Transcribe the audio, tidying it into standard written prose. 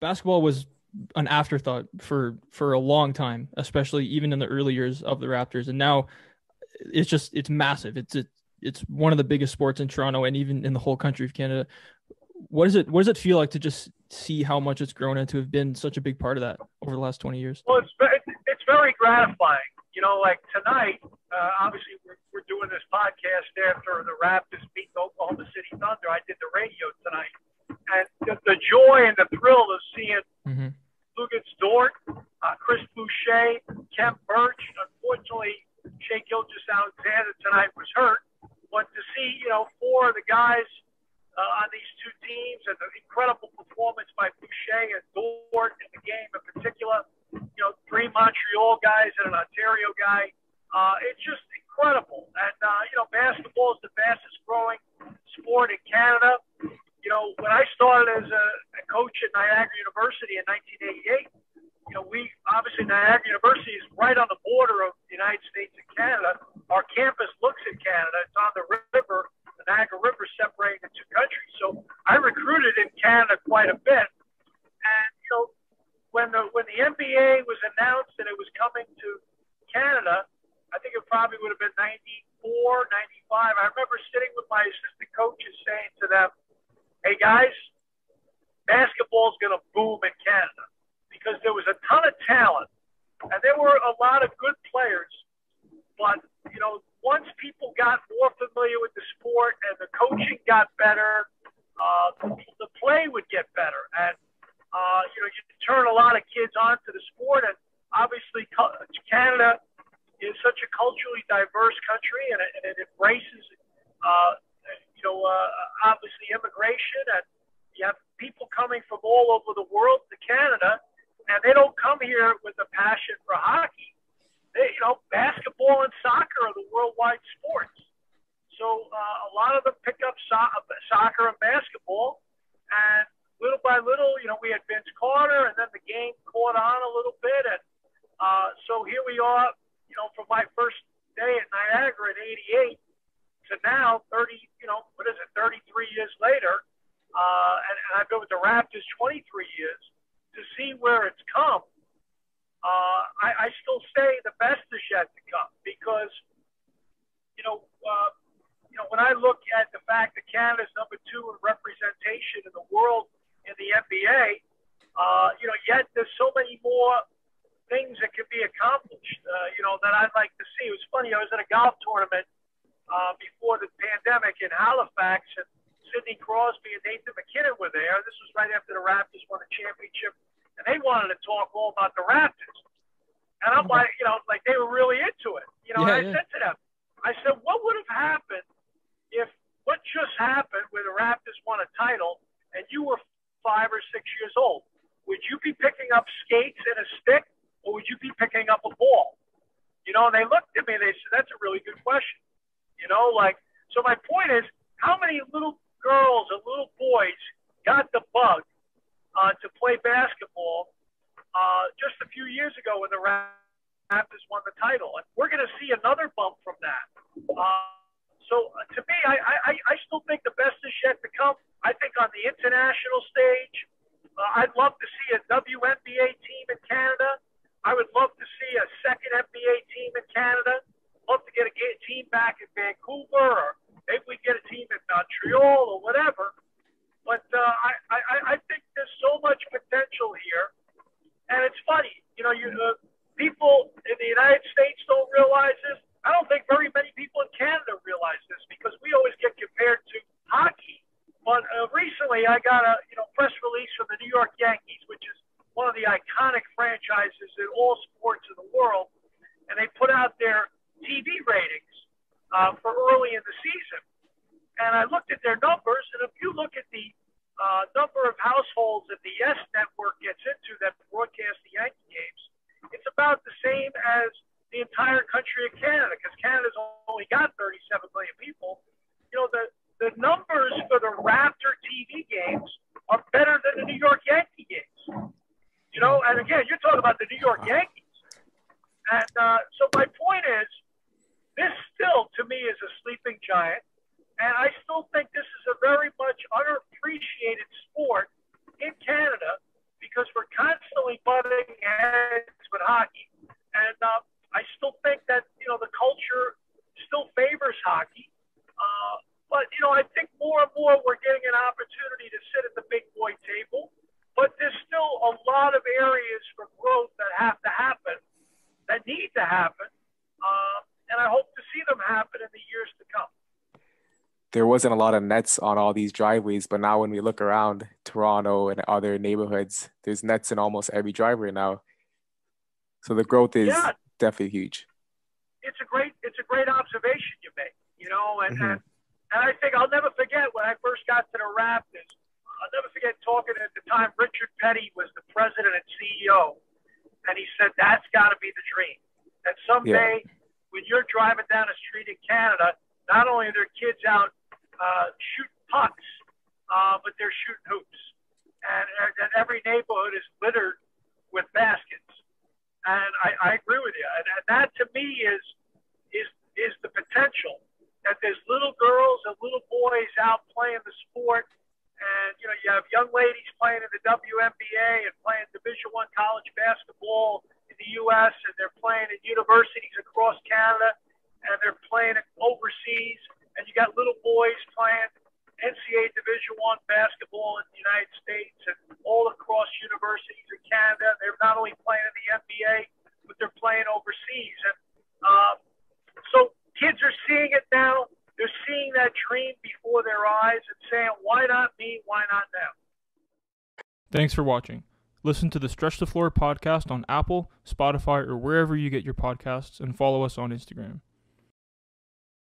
basketball was an afterthought for a long time, especially even in the early years of the Raptors. And now it's massive. It's one of the biggest sports in Toronto and even in the whole country of Canada. What does it feel like to just see how much it's grown and to have been such a big part of that over the last 20 years? Well, it's very gratifying. Like tonight, obviously we're doing this podcast after the Raptors beat the Oklahoma City Thunder. I did the radio tonight, and the joy and the thrill of seeing Luguentz Dort, Chris Boucher, Kemp Birch. Unfortunately, Shai Gilgeous-Alexander tonight was hurt, but to see four of the guys on these two teams and the incredible performance by Boucher and Dort in the game in particular, three Montreal guys and an Ontario guy, it's just incredible. And basketball is the fastest growing sport in Canada. When I started as a coach at Niagara University in 1988, we obviously Niagara University is right on the border of the United States and Canada. Our campus looks at Canada. It's on the river, the Niagara River separating the two countries. So I recruited in Canada quite a bit. And, when the NBA was announced that it was coming to Canada, I think it probably would have been 94, 95. I remember sitting with my assistant coaches saying to them, hey, guys, basketball is going to boom in Canada because there was a ton of talent and there were a lot of good players. But, once people got more familiar with the sport and the coaching got better, the play would get better. And, you turn a lot of kids onto the sport. And obviously Canada is such a culturally diverse country and it embraces, obviously immigration, and you have people coming from all over the world to Canada, and they don't come here with a passion for hockey. Basketball and soccer are the worldwide sports. So a lot of them pick up soccer and basketball, and little by little, we had Vince Carter, and then the game caught on a little bit, and so here we are, from my first day at Niagara in '88 to now, 33 years later, and I've been with the Raptors 23 years, to see where it's come. I still say the best is yet to come because, when I look at the fact that Canada's number 2 in representation in the world in the NBA, yet there's so many more things that can be accomplished, that I'd like to see. It was funny, I was at a golf tournament before the pandemic in Halifax, and Sidney Crosby and Nathan McKinnon were there. This was right after the Raptors won the championship, and they wanted to talk all about the Raptors. And I'm like, they were really into it. I said to them, what would have happened if what just happened where the Raptors won a title and you were 5 or 6 years old? Would you be picking up skates and a stick, or would you be picking up a ball? And they looked at me and they said, that's a really good question. So my point is, how many little girls and little boys got the bug to play basketball just a few years ago when the Raptors won the title? And we're going to see another bump from that. So to me, I still think the best is yet to come. I think on the international stage, I'd love to see a WNBA team in Canada. I would love to see a second NBA team in Canada. Love to get a team back in Vancouver, or maybe we get a team in Montreal or whatever. But I think there's so much potential here. And it's funny, people in the United States don't realize this. I don't think very many people in Canada realize this because we always get compared to hockey. But recently I got a press release from the New York Yankees, which is one of the iconic franchises in all sports in the world. And they put out their TV ratings for early in the season. And I looked at their numbers, and if you look at the number of households that the YES network gets into that broadcast the Yankee games, it's about the same as the entire country of Canada, because Canada's only got 37 million people. The numbers for the Raptor TV games are better than the New York Yankee games. And again, you're talking about the New York Yankees. And so my point is, this still, to me, is a sleeping giant. And I still think this is a very much underappreciated sport in Canada wasn't a lot of nets on all these driveways, but now when we look around Toronto and other neighborhoods, there's nets in almost every driveway now. So the growth is Yeah, definitely huge. it's a great observation you make, you know, Hmm. and I think I'll never forget when I first got to the Raptors. I'll never forget talking at the time. Richard Petty was the president and CEO, and he said that's got to be the dream. That Yeah. someday, when you're driving down the street in Canada, not only are there kids out shooting pucks, but they're shooting hoops, and every neighborhood is littered with baskets. And I agree with you. And that to me is the potential that there's little girls and little boys out playing the sport. And, you know, you have young ladies playing in the WNBA and playing Division I college basketball in the U.S., and they're playing in universities across Canada, and they're playing overseas. And you got little boys playing NCAA Division I basketball in the United States and all across universities in Canada. They're not only playing in the NBA, but they're playing overseas. And so kids are seeing it now. They're seeing that dream before their eyes and saying, why not me? Why not now? Thanks for watching. Listen to the Stretch the Floor podcast on Apple, Spotify, or wherever you get your podcasts, and follow us on Instagram.